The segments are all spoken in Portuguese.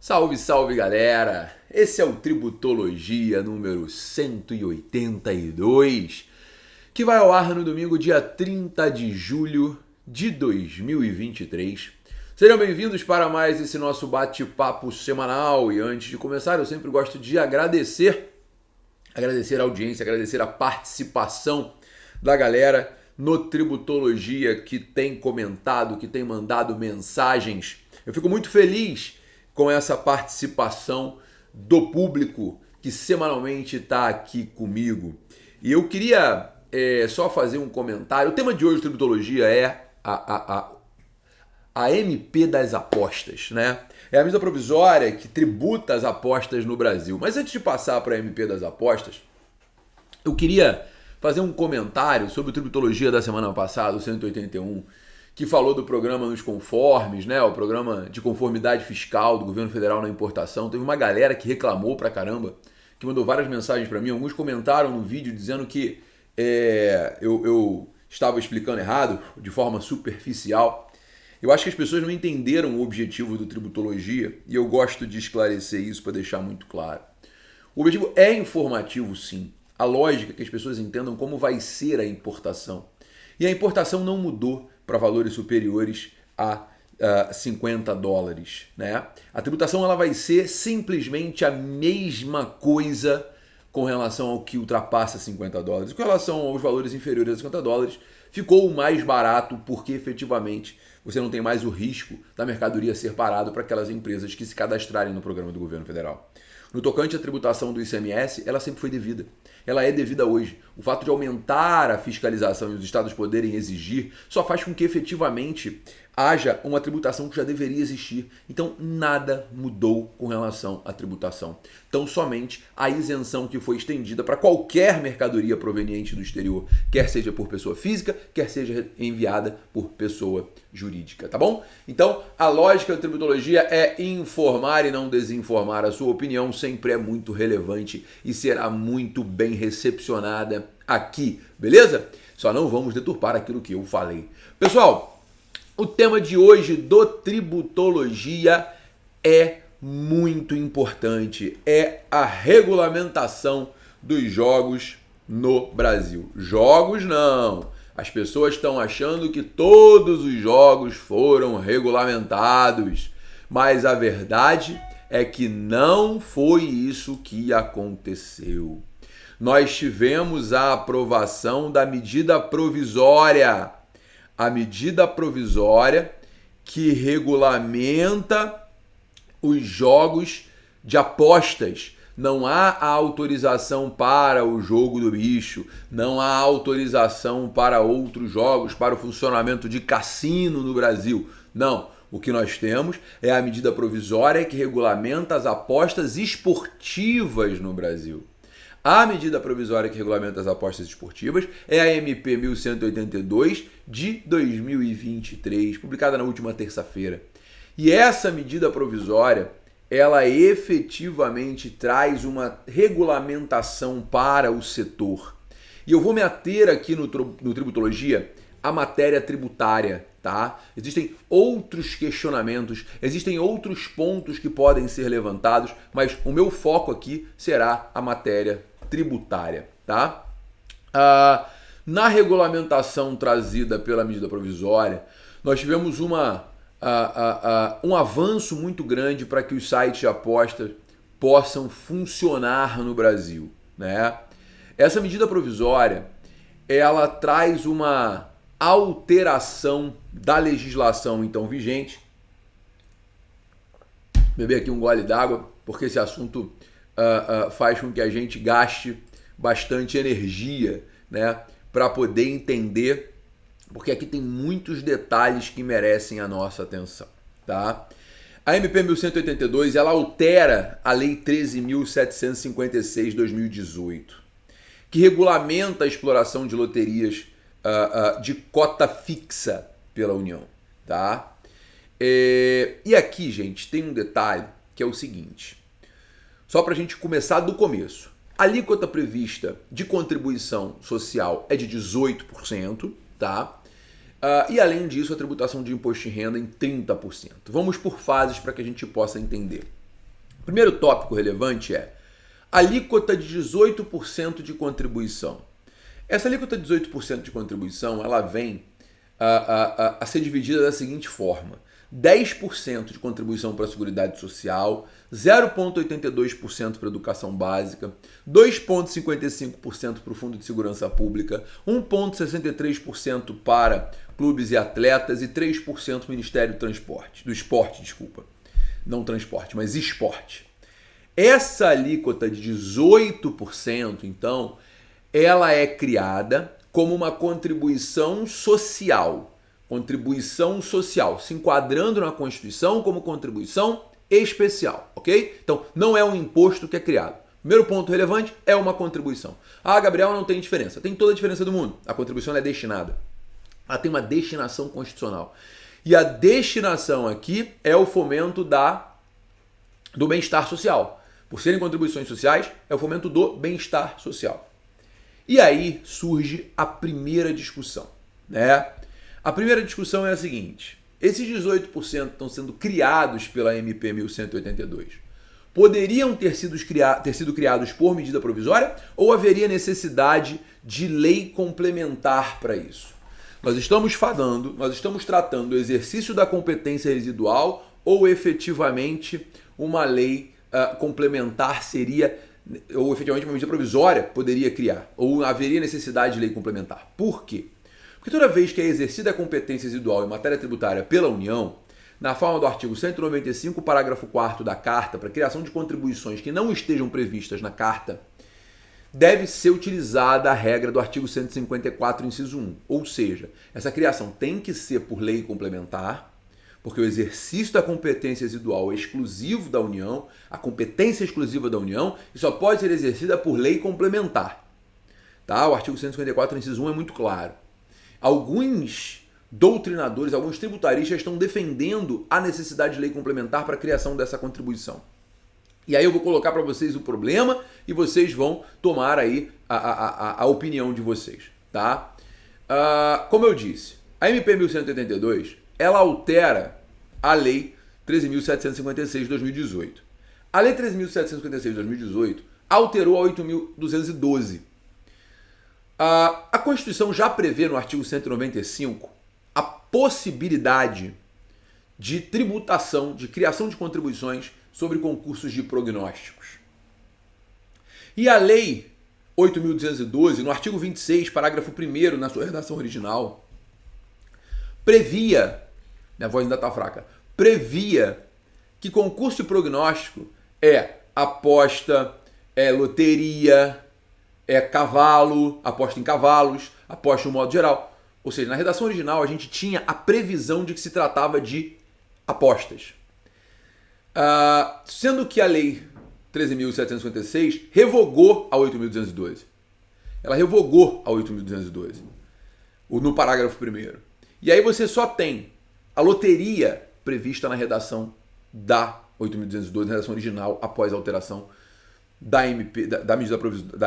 Salve, salve galera! Esse é o Tributologia número 182, que vai ao ar no domingo, dia 30 de julho de 2023. Sejam bem-vindos para mais esse nosso bate-papo semanal. E antes de começar, eu sempre gosto de agradecer a audiência, agradecer a participação da galera no Tributologia que tem comentado, que tem mandado mensagens. Eu fico muito feliz com essa participação do público que semanalmente está aqui comigo. E eu queria só fazer um comentário. O tema de hoje do Tributologia é a MP das apostas, né? É a medida provisória que tributa as apostas no Brasil. Mas antes de passar para a MP das apostas, eu queria fazer um comentário sobre o Tributologia da semana passada, o 181, que falou do programa Nos Conformes, né? O programa de conformidade fiscal do governo federal na importação. Teve uma galera que reclamou pra caramba, que mandou várias mensagens para mim. Alguns comentaram no vídeo dizendo que eu estava explicando errado, de forma superficial. Eu acho que as pessoas não entenderam o objetivo do Tributologia e eu gosto de esclarecer isso para deixar muito claro. O objetivo é informativo, sim. A lógica é que as pessoas entendam como vai ser a importação. E a importação não mudou para valores superiores a $50, né? A tributação ela vai ser simplesmente a mesma coisa com relação ao que ultrapassa $50. Com relação aos valores inferiores a $50, ficou mais barato porque efetivamente você não tem mais o risco da mercadoria ser parado para aquelas empresas que se cadastrarem no programa do governo federal. No tocante à tributação do ICMS, ela sempre foi devida. Ela é devida hoje. O fato de aumentar a fiscalização e os estados poderem exigir só faz com que efetivamente haja uma tributação que já deveria existir. Então nada mudou com relação à tributação. Então somente a isenção que foi estendida para qualquer mercadoria proveniente do exterior, quer seja por pessoa física, quer seja enviada por pessoa jurídica, tá bom? Então a lógica da tributologia é informar e não desinformar. A sua opinião sempre é muito relevante e será muito bem recepcionada aqui, beleza? Só não vamos deturpar aquilo que eu falei. Pessoal, o tema de hoje do Tributologia é muito importante. É a regulamentação dos jogos no Brasil. Jogos não. As pessoas estão achando que todos os jogos foram regulamentados. Mas a verdade é que não foi isso que aconteceu. Nós tivemos a aprovação da medida provisória. A medida provisória que regulamenta os jogos de apostas. Não há autorização para o jogo do bicho, não há autorização para outros jogos, para o funcionamento de cassino no Brasil. Não. O que nós temos é a medida provisória que regulamenta as apostas esportivas no Brasil. A medida provisória que regulamenta as apostas esportivas é a MP 1182 de 2023, publicada na última terça-feira. E essa medida provisória, ela efetivamente traz uma regulamentação para o setor. E eu vou me ater aqui no Tributologia à matéria tributária, tá? Existem outros questionamentos, existem outros pontos que podem ser levantados, mas o meu foco aqui será a matéria tributária, tá? Na regulamentação trazida pela medida provisória, nós tivemos um avanço muito grande para que os sites de apostas possam funcionar no Brasil, né? Essa medida provisória, ela traz uma alteração da legislação então vigente. Beber aqui um gole d'água, porque esse assunto faz com que a gente gaste bastante energia, né, para poder entender, porque aqui tem muitos detalhes que merecem a nossa atenção, tá? A MP 1182, ela altera a Lei 13.756 de 2018, que regulamenta a exploração de loterias de cota fixa pela União, tá? E aqui, gente, tem um detalhe que é o seguinte. Só para a gente começar do começo. A alíquota prevista de contribuição social é de 18%, tá? E além disso, a tributação de imposto de renda em 30%. Vamos por fases para que a gente possa entender. Primeiro tópico relevante é alíquota de 18% de contribuição. Essa alíquota de 18% de contribuição, ela vem a ser dividida da seguinte forma: 10% de contribuição para a Seguridade Social, 0,82% para a educação básica, 2,55% para o Fundo de Segurança Pública, 1,63% para clubes e atletas e 3% para o Ministério do Esporte, desculpa. Não transporte, mas esporte. Essa alíquota de 18%, então, ela é criada como uma contribuição social. Contribuição social, se enquadrando na Constituição como contribuição especial, ok? Então, não é um imposto que é criado. Primeiro ponto relevante é uma contribuição. Ah, Gabriel, não tem diferença. Tem toda a diferença do mundo. A contribuição é destinada. Ela tem uma destinação constitucional. E a destinação aqui é o fomento do bem-estar social. Por serem contribuições sociais, é o fomento do bem-estar social. E aí surge a primeira discussão, né? A primeira discussão é a seguinte: esses 18% estão sendo criados pela MP 1182. Poderiam ter sido criados por medida provisória ou haveria necessidade de lei complementar para isso? Nós estamos tratando do exercício da competência residual ou efetivamente uma lei complementar seria, ou efetivamente uma medida provisória poderia criar, ou haveria necessidade de lei complementar? Por quê? Porque toda vez que é exercida a competência residual em matéria tributária pela União, na forma do artigo 195, parágrafo 4º da Carta, para criação de contribuições que não estejam previstas na Carta, deve ser utilizada a regra do artigo 154, inciso 1. Ou seja, essa criação tem que ser por lei complementar, porque o exercício da competência residual é exclusivo da União, a competência exclusiva da União, e só pode ser exercida por lei complementar. Tá? O artigo 154, inciso 1 é muito claro. Alguns doutrinadores, alguns tributaristas estão defendendo a necessidade de lei complementar para a criação dessa contribuição. E aí eu vou colocar para vocês o problema e vocês vão tomar aí a opinião de vocês, tá? Como eu disse, a MP 1182, ela altera a Lei 13.756 de 2018. A Lei 13.756 de 2018 alterou a 8.212. A Constituição já prevê no artigo 195 a possibilidade de tributação, de criação de contribuições sobre concursos de prognósticos. E a Lei 8.212, no artigo 26, parágrafo 1º, na sua redação original, previa, minha voz ainda está fraca, previa que concurso de prognóstico é aposta, é loteria, é cavalo, aposta em cavalos, aposta no modo geral. Ou seja, na redação original a gente tinha a previsão de que se tratava de apostas. Sendo que a Lei 13.756 revogou a 8.212. Ela revogou a 8.212 no parágrafo 1º. E aí você só tem a loteria prevista na redação da 8.212, na redação original, após a alteração da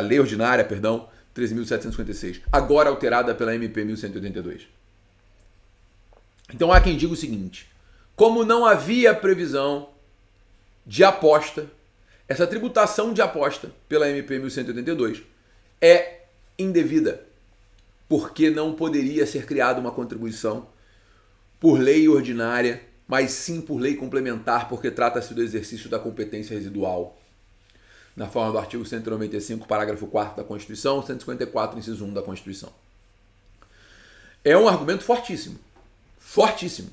Lei Ordinária, 13.756, agora alterada pela MP 1182. Então há quem diga o seguinte: como não havia previsão de aposta, essa tributação de aposta pela MP 1182 é indevida, porque não poderia ser criada uma contribuição por lei ordinária, mas sim por lei complementar, porque trata-se do exercício da competência residual, na forma do artigo 195, parágrafo 4º da Constituição, 154, inciso 1 da Constituição. É um argumento fortíssimo, fortíssimo,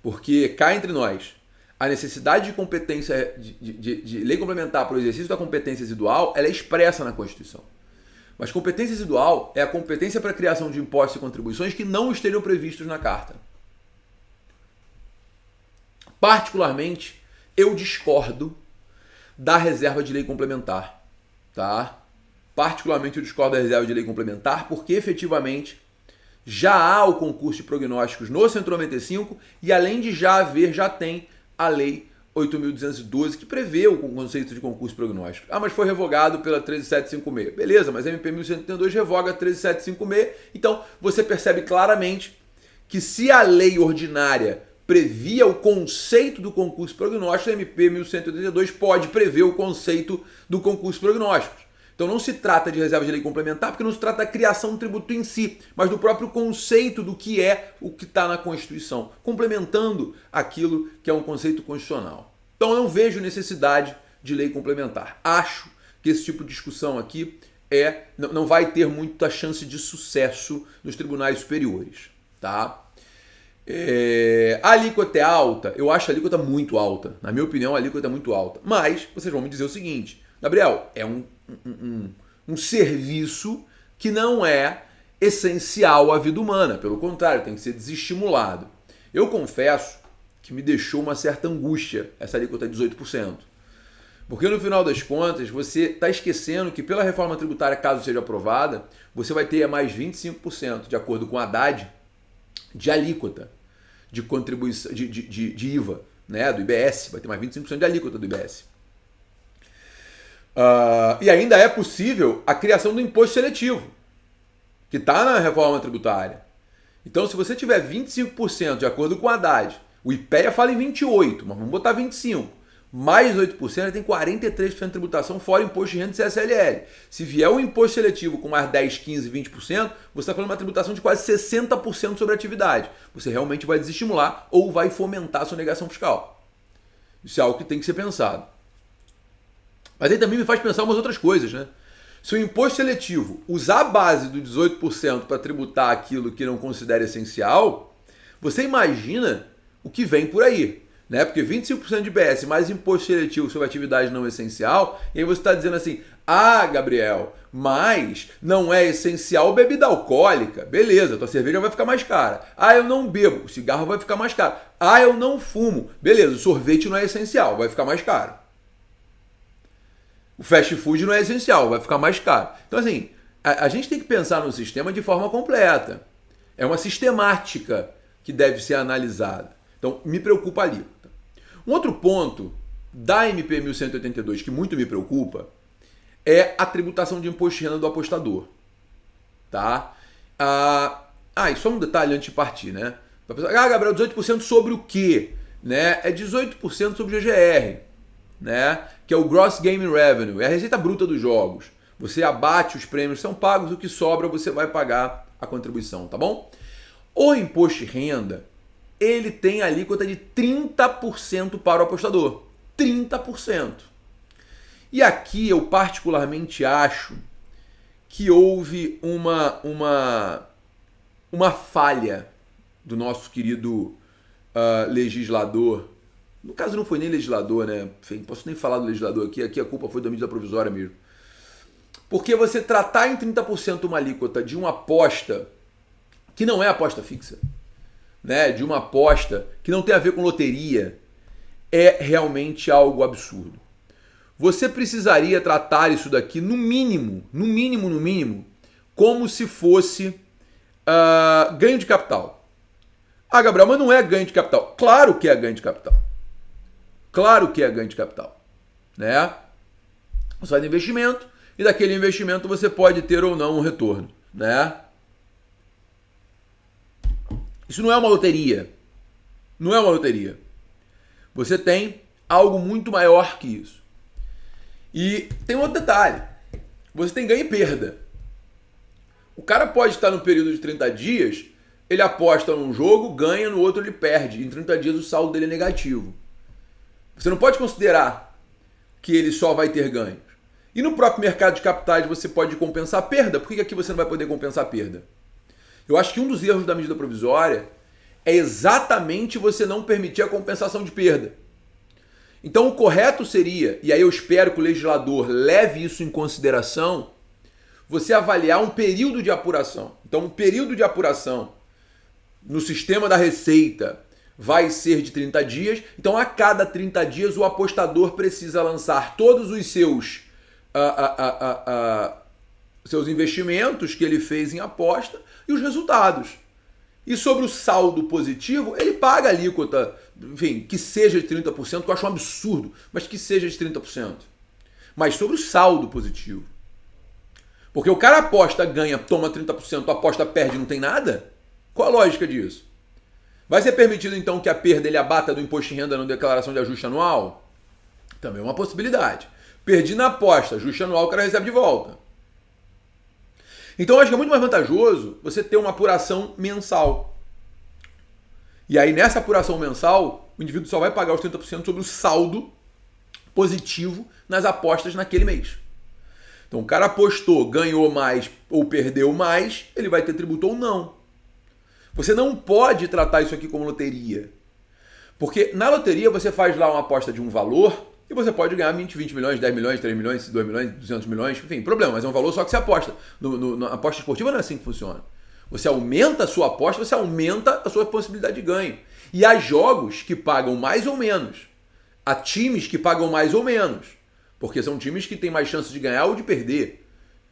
porque cá entre nós, a necessidade de competência, de lei complementar para o exercício da competência residual, ela é expressa na Constituição. Mas competência residual é a competência para a criação de impostos e contribuições que não estejam previstos na Carta. Particularmente, eu discordo da reserva de lei complementar, tá? Particularmente eu discordo da reserva de lei complementar porque efetivamente já há o concurso de prognósticos no 195 e além de já haver, já tem a Lei 8.212 que prevê o conceito de concurso de prognóstico. Mas foi revogado pela 13756. Beleza, mas a MP 1182 revoga a 13756. Então você percebe claramente que se a lei ordinária previa o conceito do concurso prognóstico, a MP 1182 pode prever o conceito do concurso prognóstico. Então não se trata de reserva de lei complementar, porque não se trata da criação do tributo em si, mas do próprio conceito do que é o que está na Constituição, complementando aquilo que é um conceito constitucional. Então eu não vejo necessidade de lei complementar. Acho que esse tipo de discussão aqui não vai ter muita chance de sucesso nos tribunais superiores. Tá? A alíquota é alta? Eu acho a alíquota muito alta. Na minha opinião, a alíquota é muito alta. Mas vocês vão me dizer o seguinte, Gabriel, é um serviço que não é essencial à vida humana. Pelo contrário, tem que ser desestimulado. Eu confesso que me deixou uma certa angústia essa alíquota de 18%. Porque no final das contas, você está esquecendo que pela reforma tributária, caso seja aprovada, você vai ter mais 25%, de acordo com a Haddad, de alíquota de contribuição de IVA, né, do IBS, vai ter mais 25% de alíquota do IBS. E ainda é possível a criação do imposto seletivo, que está na reforma tributária. Então, se você tiver 25%, de acordo com a Haddad, o IPEA fala em 28%, mas vamos botar 25%, mais 8%, tem 43% de tributação, fora imposto de renda e CSLL. Se vier um imposto seletivo com mais 10%, 15%, 20%, você está falando de uma tributação de quase 60% sobre a atividade. Você realmente vai desestimular ou vai fomentar a sonegação fiscal. Isso é algo que tem que ser pensado. Mas aí também me faz pensar umas outras coisas, né? Se o imposto seletivo usar a base do 18% para tributar aquilo que não considera essencial, você imagina o que vem por aí. Né? Porque 25% de IBS mais imposto seletivo sobre atividade não essencial, e aí você está dizendo assim, Gabriel, mas não é essencial bebida alcoólica. Beleza, tua cerveja vai ficar mais cara. Eu não bebo, o cigarro vai ficar mais caro. Eu não fumo. Beleza, o sorvete não é essencial, vai ficar mais caro. O fast food não é essencial, vai ficar mais caro. Então assim, a gente tem que pensar no sistema de forma completa. É uma sistemática que deve ser analisada. Então, me preocupa ali. Um outro ponto da MP 1182 que muito me preocupa é a tributação de imposto de renda do apostador. Tá? E só um detalhe antes de partir, né? Gabriel, 18% sobre o quê? Né? É 18% sobre o GGR, né? Que é o Gross Game Revenue, é a receita bruta dos jogos. Você abate, os prêmios são pagos, o que sobra você vai pagar a contribuição, tá bom? O imposto de renda, ele tem alíquota de 30% para o apostador. 30%. E aqui eu particularmente acho que houve uma falha do nosso querido legislador. No caso não foi nem legislador, né? Enfim, posso nem falar do legislador aqui a culpa foi da medida provisória mesmo. Porque você tratar em 30% uma alíquota de uma aposta que não é aposta fixa, né, de uma aposta que não tem a ver com loteria, é realmente algo absurdo. Você precisaria tratar isso daqui no mínimo, como se fosse ganho de capital. Gabriel, mas não é ganho de capital. Claro que é ganho de capital. Claro que é ganho de capital. Né? Você faz investimento e daquele investimento você pode ter ou não um retorno. Né? Isso não é uma loteria. Não é uma loteria. Você tem algo muito maior que isso. E tem um outro detalhe. Você tem ganho e perda. O cara pode estar no período de 30 dias, ele aposta num jogo, ganha, no outro ele perde. Em 30 dias o saldo dele é negativo. Você não pode considerar que ele só vai ter ganhos. E no próprio mercado de capitais você pode compensar a perda. Por que aqui você não vai poder compensar a perda? Eu acho que um dos erros da medida provisória é exatamente você não permitir a compensação de perda. Então o correto seria, e aí eu espero que o legislador leve isso em consideração, você avaliar um período de apuração. Então um período de apuração no sistema da Receita vai ser de 30 dias. Então a cada 30 dias o apostador precisa lançar todos os seus investimentos que ele fez em aposta e os resultados. E sobre o saldo positivo, ele paga a alíquota, enfim, que seja de 30%, que eu acho um absurdo, mas que seja de 30%. Mas sobre o saldo positivo. Porque o cara aposta, ganha, toma 30%, aposta, perde, não tem nada? Qual a lógica disso? Vai ser permitido então que a perda ele abata do imposto de renda na declaração de ajuste anual? Também é uma possibilidade. Perdi na aposta, ajuste anual o cara recebe de volta. Então eu acho que é muito mais vantajoso você ter uma apuração mensal. E aí nessa apuração mensal, o indivíduo só vai pagar os 30% sobre o saldo positivo nas apostas naquele mês. Então o cara apostou, ganhou mais ou perdeu mais, ele vai ter tributo ou não. Você não pode tratar isso aqui como loteria. Porque na loteria você faz lá uma aposta de um valor e você pode ganhar 20 milhões, 10 milhões, 3 milhões, 2 milhões, 200 milhões, enfim, problema, mas é um valor só que você aposta. Na aposta esportiva não é assim que funciona. Você aumenta a sua aposta, você aumenta a sua possibilidade de ganho. E há jogos que pagam mais ou menos. Há times que pagam mais ou menos. Porque são times que têm mais chance de ganhar ou de perder.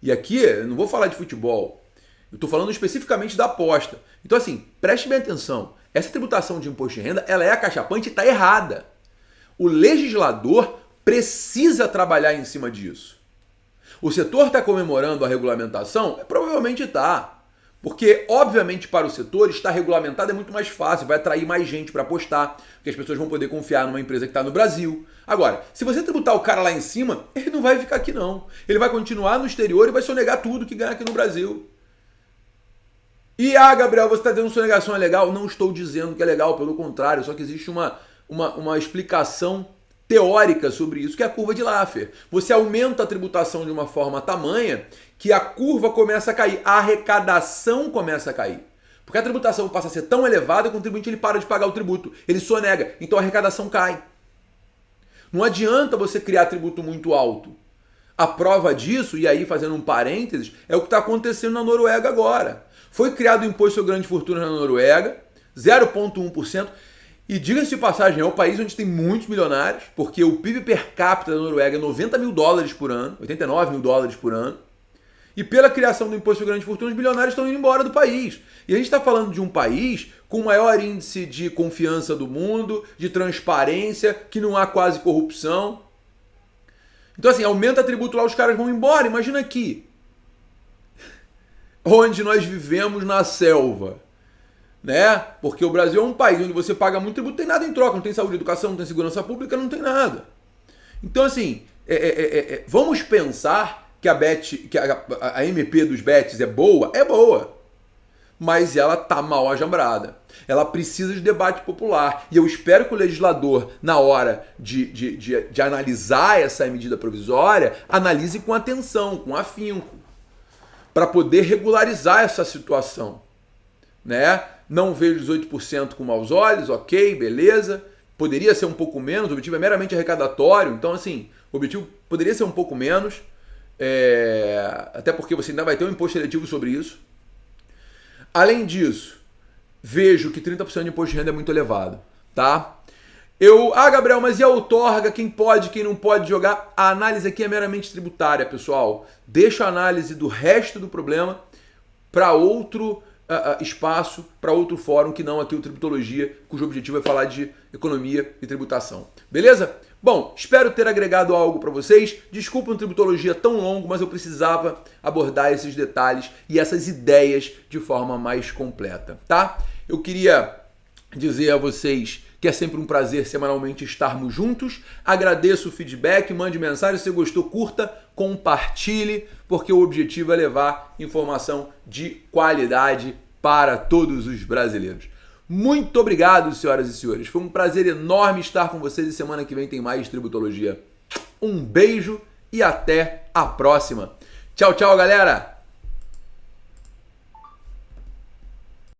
E aqui, eu não vou falar de futebol. Eu estou falando especificamente da aposta. Então assim, preste bem atenção. Essa tributação de imposto de renda, ela é acachapante e está errada. O legislador precisa trabalhar em cima disso. O setor está comemorando a regulamentação? Provavelmente está. Porque, obviamente, para o setor, estar regulamentado é muito mais fácil, vai atrair mais gente para apostar, porque as pessoas vão poder confiar numa empresa que está no Brasil. Agora, se você tributar o cara lá em cima, ele não vai ficar aqui não. Ele vai continuar no exterior e vai sonegar tudo que ganha aqui no Brasil. E, Gabriel, você está dizendo que sonegação é legal? Não estou dizendo que é legal, pelo contrário, só que existe uma explicação teórica sobre isso, que é a curva de Laffer. Você aumenta a tributação de uma forma tamanha que a curva começa a cair, a arrecadação começa a cair. Porque a tributação passa a ser tão elevada que o contribuinte ele para de pagar o tributo, ele sonega, então a arrecadação cai. Não adianta você criar tributo muito alto. A prova disso, e aí fazendo um parênteses, é o que está acontecendo na Noruega agora. Foi criado o imposto sobre grandes fortunas na Noruega, 0,1%, e diga-se de passagem, é o país onde tem muitos milionários, porque o PIB per capita da Noruega é 90 mil dólares por ano, 89 mil dólares por ano, e pela criação do imposto sobre grandes fortunas, os bilionários estão indo embora do país. E a gente está falando de um país com o maior índice de confiança do mundo, de transparência, que não há quase corrupção. Então assim, aumenta tributo lá, os caras vão embora. Imagina aqui, onde nós vivemos na selva, né? Porque o Brasil é um país onde você paga muito tributo, não tem nada em troca, não tem saúde, educação, não tem segurança pública, não tem nada. Então assim, vamos pensar que a MP dos bets é boa, mas ela tá mal ajambrada. Ela precisa de debate popular. E eu espero que o legislador, na hora de analisar essa medida provisória, analise com atenção, com afinco, para poder regularizar essa situação. Né? Não vejo 18% com maus olhos, ok, beleza. Poderia ser um pouco menos, o objetivo é meramente arrecadatório, então assim, o objetivo poderia ser um pouco menos, até porque você ainda vai ter um imposto seletivo sobre isso. Além disso, vejo que 30% de imposto de renda é muito elevado, tá? Gabriel, mas e a outorga? Quem pode, quem não pode jogar? A análise aqui é meramente tributária, pessoal. Deixa a análise do resto do problema para outro espaço, para outro fórum que não aqui o Tributologia, cujo objetivo é falar de economia e tributação. Beleza? Bom, espero ter agregado algo para vocês. Desculpa um Tributologia tão longo, mas eu precisava abordar esses detalhes e essas ideias de forma mais completa, tá? Eu queria dizer a vocês que é sempre um prazer semanalmente estarmos juntos. Agradeço o feedback, mande mensagem, se gostou, curta, compartilhe, porque o objetivo é levar informação de qualidade para todos os brasileiros. Muito obrigado, senhoras e senhores. Foi um prazer enorme estar com vocês e semana que vem tem mais Tributologia. Um beijo e até a próxima. Tchau, tchau, galera!